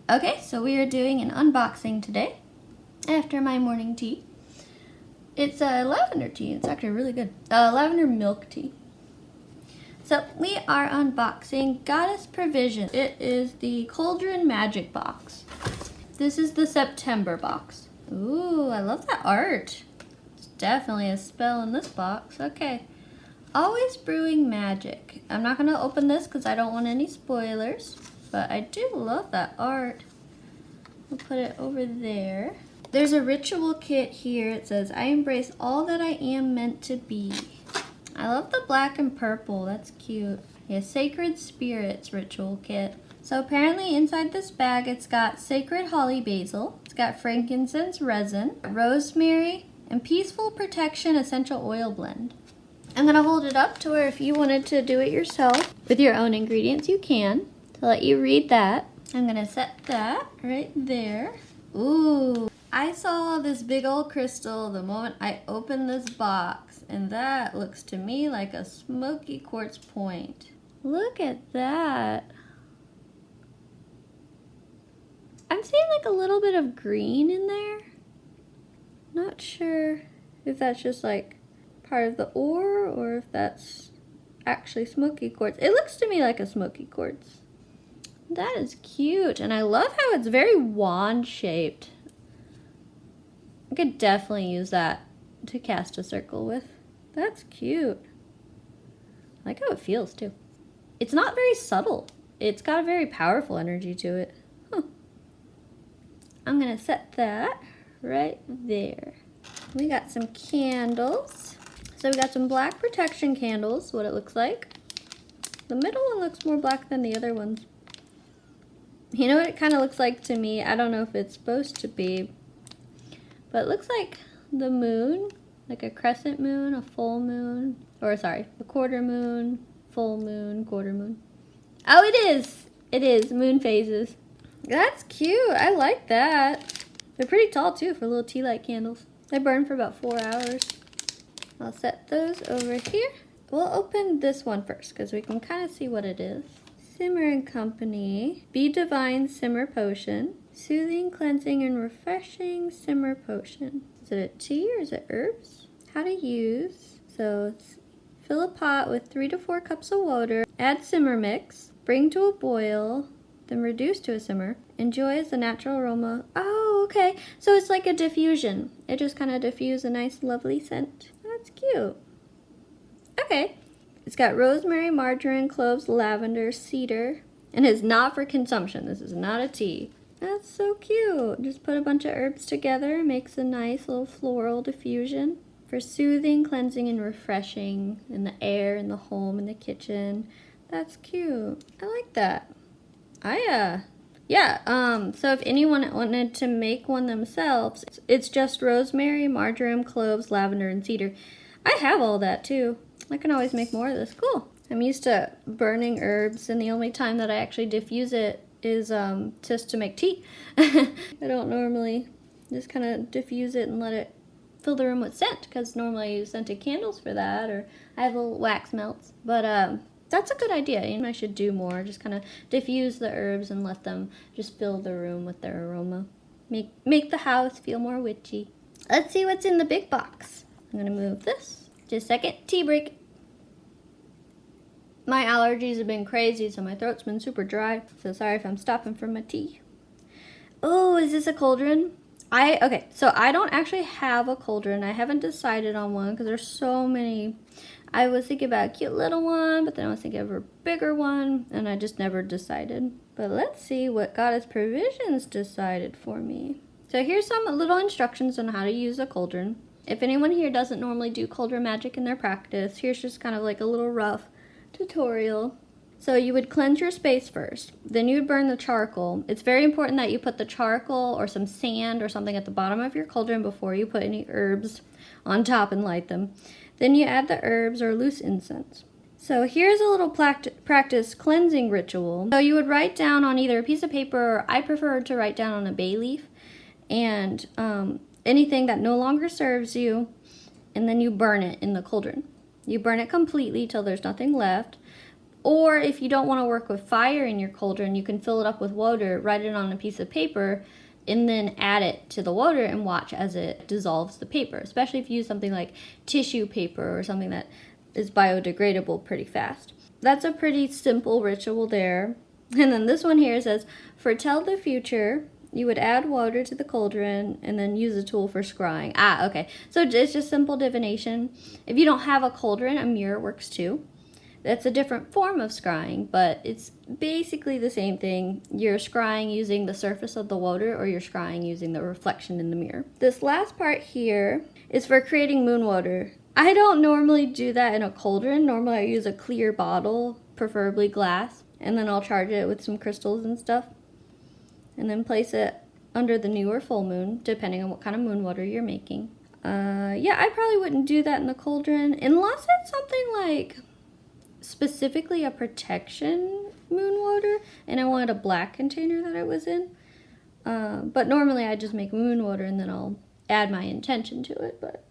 Okay, so we are doing an unboxing today after my morning tea. It's a lavender tea. It's actually really good. Lavender milk tea. So we are unboxing Goddess Provisions. It is the Cauldron Magic box. This is the September box. Ooh, I love that art. It's definitely a spell in this box. Okay. Always brewing magic. I'm not going to open this because I don't want any spoilers. But I do love that art. We'll put it over there. There's a ritual kit here. It says, I embrace all that I am meant to be. I love the black and purple. That's cute. Yeah, Sacred Spirits ritual kit. So apparently inside this bag, it's got sacred holly basil. It's got frankincense resin, rosemary, and peaceful protection essential oil blend. I'm gonna hold it up to where if you wanted to do it yourself with your own ingredients, you can. To let you read that, I'm gonna set that right there. Ooh, I saw this big old crystal the moment I opened this box, and that looks to me like a smoky quartz point. Look at that. I'm seeing like a little bit of green in there. Not sure if that's just like part of the ore or if that's actually smoky quartz. It looks to me like a smoky quartz. That is cute, and I love how it's very wand shaped. I could definitely use that to cast a circle with. That's cute. I like how it feels too. It's not very subtle. It's got a very powerful energy to it. Huh. I'm gonna set that right there. We got some candles. So we got some black protection candles, what it looks like. The middle one looks more black than the other ones. You know what it kind of looks like to me? I don't know if it's supposed to be, but it looks like the moon, like a crescent moon, a full moon, or sorry, a quarter moon, full moon, quarter moon. Oh, it is! It is, moon phases. That's cute, I like that. They're pretty tall too for little tea light candles. They burn for about 4 hours. I'll set those over here. We'll open this one first because we can kind of see what it is. Simmer and Company, Be Divine Simmer Potion, Soothing, Cleansing, and Refreshing Simmer Potion. Is it a tea or is it herbs? How to use. So fill a pot with 3 to 4 cups of water, add simmer mix, bring to a boil, then reduce to a simmer. Enjoy as a natural aroma. Oh, okay. So it's like a diffusion. It just kind of diffuses a nice, lovely scent. That's cute. Okay. It's got rosemary, marjoram, cloves, lavender, cedar, and is not for consumption. This is not a tea. That's so cute. Just put a bunch of herbs together. Makes a nice little floral diffusion for soothing, cleansing, and refreshing in the air, in the home, in the kitchen. That's cute. I like that. So if anyone wanted to make one themselves, it's just rosemary, marjoram, cloves, lavender, and cedar. I have all that too. I can always make more of this. Cool. I'm used to burning herbs, and the only time that I actually diffuse it is just to make tea. I don't normally just kind of diffuse it and let it fill the room with scent, because normally I use scented candles for that, or I have little wax melts. But that's a good idea. You know, I should do more. Just kind of diffuse the herbs and let them just fill the room with their aroma. Make the house feel more witchy. Let's see what's in the big box. I'm gonna move this. Just a second, tea break. My allergies have been crazy, so my throat's been super dry. So sorry if I'm stopping for my tea. Oh, is this a cauldron? Okay, so I don't actually have a cauldron. I haven't decided on one because there's so many. I was thinking about a cute little one, but then I was thinking of a bigger one, and I just never decided. But let's see what Goddess Provisions decided for me. So here's some little instructions on how to use a cauldron. If anyone here doesn't normally do cauldron magic in their practice, here's just kind of like a little rough tutorial. So you would cleanse your space first. Then you would burn the charcoal. It's very important that you put the charcoal or some sand or something at the bottom of your cauldron before you put any herbs on top and light them. Then you add the herbs or loose incense. So here's a little practice cleansing ritual. So you would write down on either a piece of paper, or I prefer to write down on a bay leaf, and anything that no longer serves you, and then you burn it in the cauldron. You burn it completely till there's nothing left. Or if you don't want to work with fire in your cauldron, you can fill it up with water, write it on a piece of paper, and then add it to the water and watch as it dissolves the paper, especially if you use something like tissue paper or something that is biodegradable pretty fast. That's a pretty simple ritual there. And then this one here says, foretell the future. You would add water to the cauldron and then use a tool for scrying. Ah, okay. So it's just simple divination. If you don't have a cauldron, a mirror works too. That's a different form of scrying, but it's basically the same thing. You're scrying using the surface of the water, or you're scrying using the reflection in the mirror. This last part here is for creating moon water. I don't normally do that in a cauldron. Normally I use a clear bottle, preferably glass, and then I'll charge it with some crystals and stuff, and then place it under the new or full moon, depending on what kind of moon water you're making. Yeah, I probably wouldn't do that in the cauldron, unless it's something like specifically a protection moon water, and I wanted a black container that it was in. But normally I just make moon water and then I'll add my intention to it, but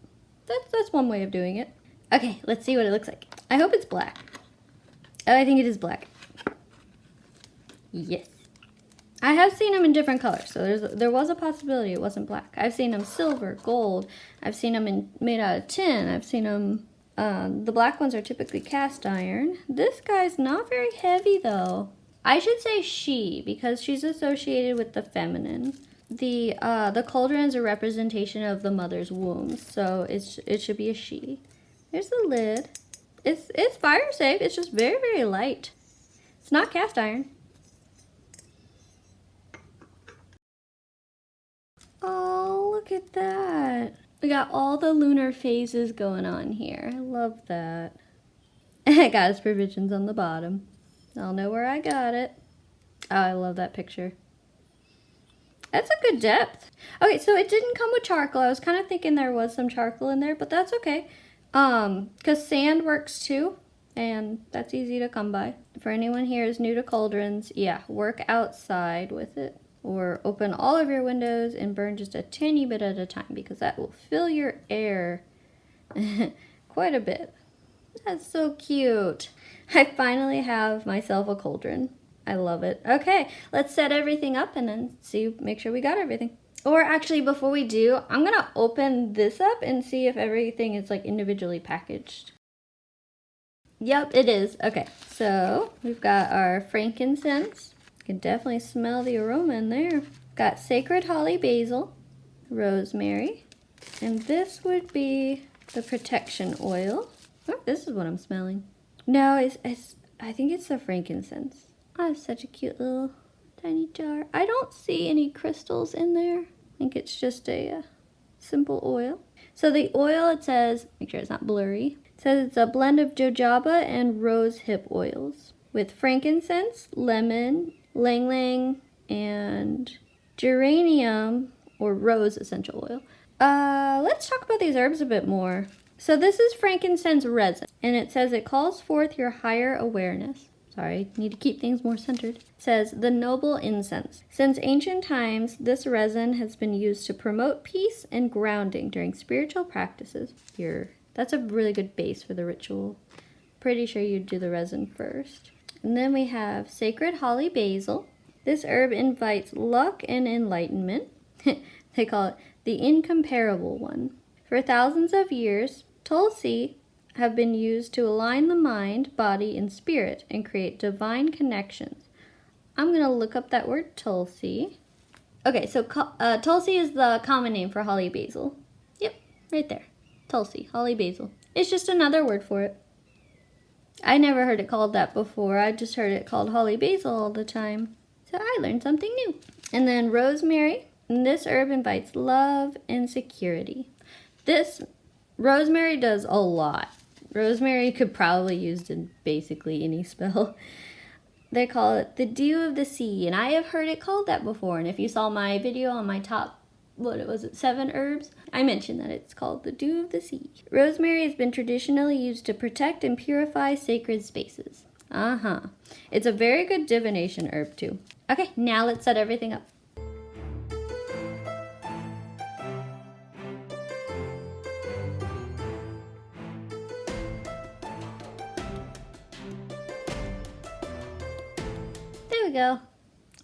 that's one way of doing it. Okay, let's see what it looks like. I hope it's black. Oh, I think it is black. Yes. I have seen them in different colors, so there was a possibility it wasn't black. I've seen them silver, gold. I've seen them made out of tin. I've seen them... the black ones are typically cast iron. This guy's not very heavy though. I should say she, because she's associated with the feminine. The cauldron is a representation of the mother's womb, so it should be a she. There's the lid. It's fire safe. It's just very, very light. It's not cast iron. Oh, look at that. We got all the lunar phases going on here. I love that. Goddess Provisions on the bottom. I'll know where I got it. Oh, I love that picture. That's a good depth. Okay, so it didn't come with charcoal. I was kind of thinking there was some charcoal in there, but that's okay. Because sand works too, and that's easy to come by. For anyone here who's new to cauldrons, yeah, work outside with it. Or open all of your windows and burn just a tiny bit at a time, because that will fill your air quite a bit. That's so cute. I finally have myself a cauldron. I love it. Okay, let's set everything up and then make sure we got everything. Or actually, before we do, I'm gonna open this up and see if everything is like individually packaged. Yep, it is. Okay, so we've got our frankincense. You can definitely smell the aroma in there. Got sacred holly basil, rosemary, and this would be the protection oil. Oh, this is what I'm smelling. No, I think it's the frankincense. Oh, it's such a cute little tiny jar. I don't see any crystals in there. I think it's just a simple oil. So the oil, it says, make sure it's not blurry, it says it's a blend of jojoba and rose hip oils with frankincense, lemon, lang lang, and geranium or rose essential oil. Let's talk about these herbs a bit more. So this is frankincense resin, and it says it calls forth your higher awareness. Sorry, need to keep things more centered. It says the noble incense. Since ancient times, this resin has been used to promote peace and grounding during spiritual practices. That's a really good base for the ritual. Pretty sure you'd do the resin first. And then we have sacred holly basil. This herb invites luck and enlightenment. They call it the incomparable one. For thousands of years, tulsi have been used to align the mind, body, and spirit and create divine connections. I'm going to look up that word tulsi. Okay, so tulsi is the common name for holly basil. Yep, right there. Tulsi, holly basil. It's just another word for it. I never heard it called that before. I just heard it called holly basil all the time. So I learned something new. And then rosemary. And this herb invites love and security. Rosemary does a lot. Rosemary could probably be used in basically any spell. They call it the dew of the sea, and I have heard it called that before. And if you saw my video on my top, 7 herbs, I mentioned that it's called the dew of the sea. Rosemary has been traditionally used to protect and purify sacred spaces. It's a very good divination herb too. Okay, now let's set everything up. go.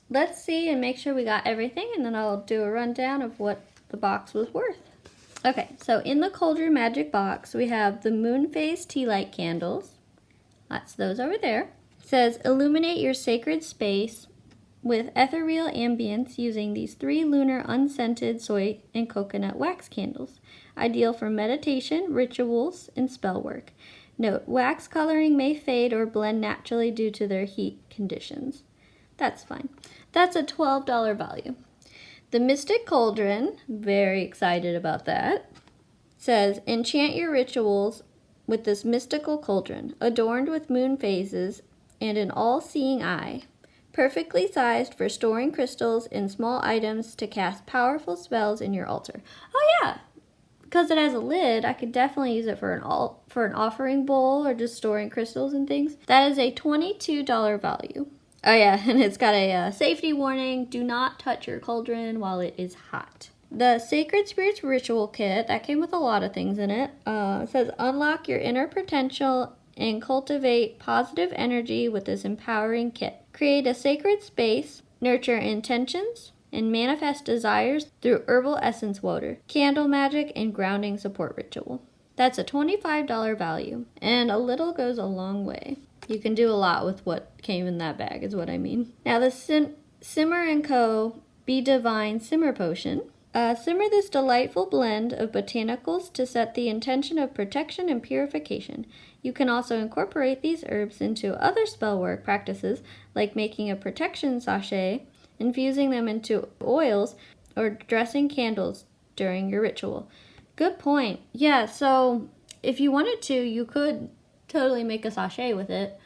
Let's see and make sure we got everything, and then I'll do a rundown of what the box was worth. Okay, so in the Cauldron Magic box, we have the moon phase tea light candles. That's those over there. It says, illuminate your sacred space with ethereal ambience using these 3 lunar unscented soy and coconut wax candles. Ideal for meditation, rituals, and spell work. Note, wax coloring may fade or blend naturally due to their heat conditions. That's fine. That's a $12 value. The Mystic Cauldron, very excited about that, says, enchant your rituals with this mystical cauldron, adorned with moon phases and an all-seeing eye, perfectly sized for storing crystals and small items to cast powerful spells in your altar. Oh yeah, because it has a lid, I could definitely use it for an offering bowl or just storing crystals and things. That is a $22 value. Oh yeah, and it's got a safety warning. Do not touch your cauldron while it is hot. The Sacred Spirits Ritual Kit, that came with a lot of things in it. It says, unlock your inner potential and cultivate positive energy with this empowering kit. Create a sacred space, nurture intentions, and manifest desires through herbal essence water, candle magic, and grounding support ritual. That's a $25 value, and a little goes a long way. You can do a lot with what came in that bag, is what I mean. Now the Simmer & Co. Be Divine Simmer Potion. Simmer this delightful blend of botanicals to set the intention of protection and purification. You can also incorporate these herbs into other spell work practices, like making a protection sachet, infusing them into oils, or dressing candles during your ritual. Good point. Yeah, so if you wanted to, you could totally make a sachet with it.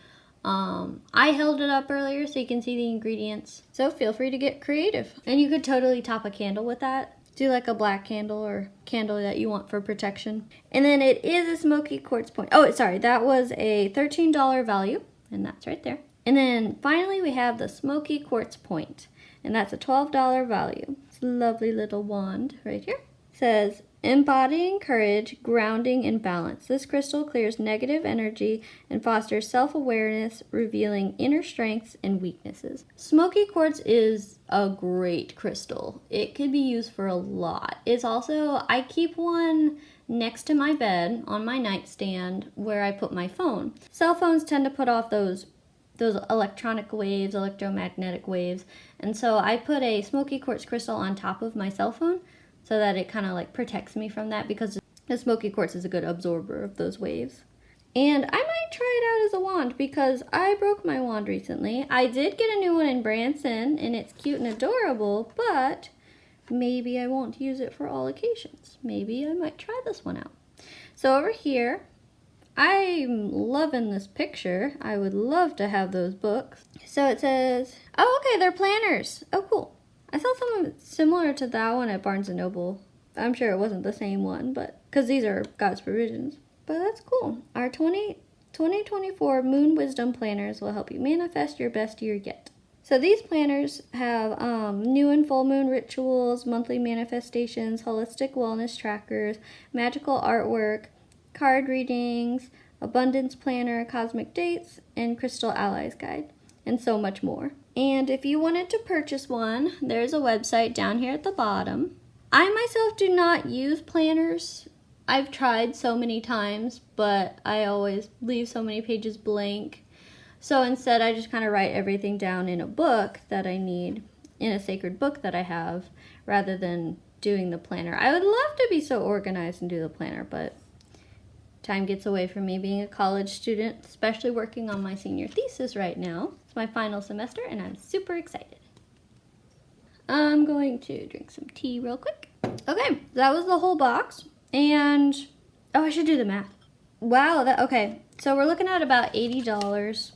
I held it up earlier so you can see the ingredients. So feel free to get creative. And you could totally top a candle with that. Do like a black candle or candle that you want for protection. And then it is a smoky quartz point. Oh, sorry, that was a $13 value. And that's right there. And then finally we have the smoky quartz point. And that's a $12 value. It's a lovely little wand right here. It says, embodying courage, grounding, and balance. This crystal clears negative energy and fosters self-awareness, revealing inner strengths and weaknesses. Smoky quartz is a great crystal. It could be used for a lot. It's also, I keep one next to my bed on my nightstand where I put my phone. Cell phones tend to put off those electronic waves, electromagnetic waves, and so I put a smoky quartz crystal on top of my cell phone so that it kind of like protects me from that, because the smoky quartz is a good absorber of those waves. And I might try it out as a wand because I broke my wand recently. I did get a new one in Branson and it's cute and adorable, but maybe I won't use it for all occasions. Maybe I might try this one out. So over here, I'm loving this picture. I would love to have those books. So it says, oh, okay, they're planners. Oh, cool. I saw something similar to that one at Barnes & Noble. I'm sure it wasn't the same one, but because these are Goddess Provisions. But that's cool. Our 2024 Moon Wisdom Planners will help you manifest your best year yet. So these planners have new and full moon rituals, monthly manifestations, holistic wellness trackers, magical artwork, card readings, abundance planner, cosmic dates, and crystal allies guide, and so much more. And if you wanted to purchase one, there's a website down here at the bottom. I myself do not use planners. I've tried so many times, but I always leave so many pages blank. So instead, I just kind of write everything down in a book that I need, in a sacred book that I have, rather than doing the planner. I would love to be so organized and do the planner, but time gets away from me being a college student, especially working on my senior thesis right now. It's my final semester, and I'm super excited. I'm going to drink some tea real quick. Okay, that was the whole box. And, oh, I should do the math. Wow, okay. So we're looking at about $80.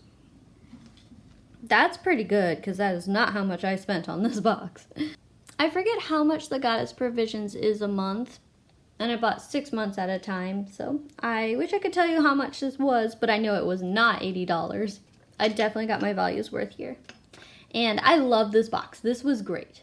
That's pretty good, because that is not how much I spent on this box. I forget how much the Goddess Provisions is a month, and I bought 6 months at a time, so I wish I could tell you how much this was, but I know it was not $80. I definitely got my values worth here. And I love this box. This was great.